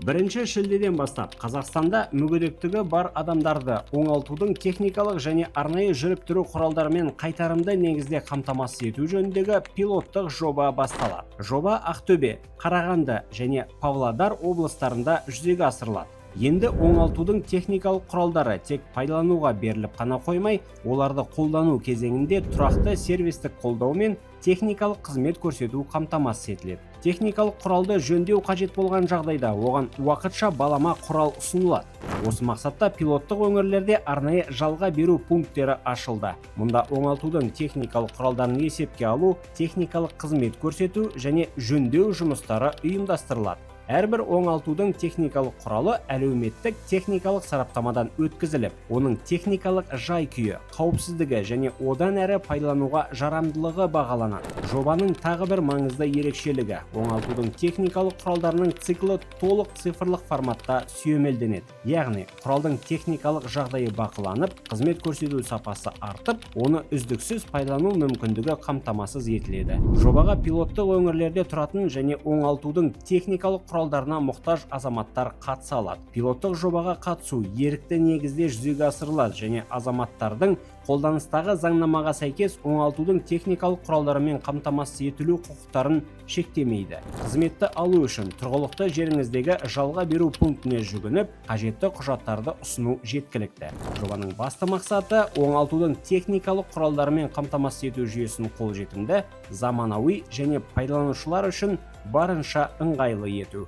1 шілдеден бастап Қазақстанда мүгедектігі бар адамдарды оңалтудың техникалық және арнайы жүріп тұру құралдарымен қайтарымды негізде қамтамасыз ету жөніндегі пилоттық жоба басталады. Жоба Ақтөбе, Қарағанды және Павлодар облыстарында жүзеге асырылады. Енді оңалтудың техникалық құралдары тек пайдалануға беріліп қана қоймай, оларды қолдану кезеңінде тұрақты сервистік қолдау мен техникалық қызмет көрсету қамтамасыз етіледі. Техникалық құралды жөндеу қажет болған жағдайда оған уақытша балама құрал ұсынылады. Осы мақсатта пилоттық өңірлерде арнайы жалға беру пункттері ашылды. Мұнда оңалтудың техникалық құралдарын есепке алу, техникалық қызмет көрсету және жөндеу жұмыстары ұйымдастырылады. Әрбір оңалтудың техникалық құралы әлеуметтік техникалық сараптамадан өткізіліп, оның техникалық жай-күйі, қауіпсіздігі және одан әрі пайдалануға жарамдылығы бағаланады. Жобаның тағы бір маңызды ерекшелігі оңалтудың техникалық құралдарының циклі толық цифрлық форматта сүйемелденеді. Яғни, құралдың техникалық жағдайы бақыланып, қызмет көрсету сапасы артып, оны үздіксіз пайдалану мүмкіндігі қамтамасыз етіледі. Жобаға пилоттық өңірлерде тұратын және оңалтудың техникалық құралдарына мұқтаж азаматтар қатыса алады. Пилоттық жобаға қатысу ерікті негізде жүзеге асырылады және азаматтардың қолданыстағы заңнамаға сәйкес оңалтудың техникалық құралдарымен қамтамасыз етілу құқықтарын шектемейді. Қызметті алу үшін тұрғылықты жеріңіздегі жалға беру пунктіне жүгініп, қажетті құжаттарды ұсыну жеткілікті. Жобаның басты мақсаты оңалтудың техникалық құралдарымен қамтамасыз ету жүйесін қолжетімді, заманауи және пайдаланушылар үшін барынша ыңғайлы ету.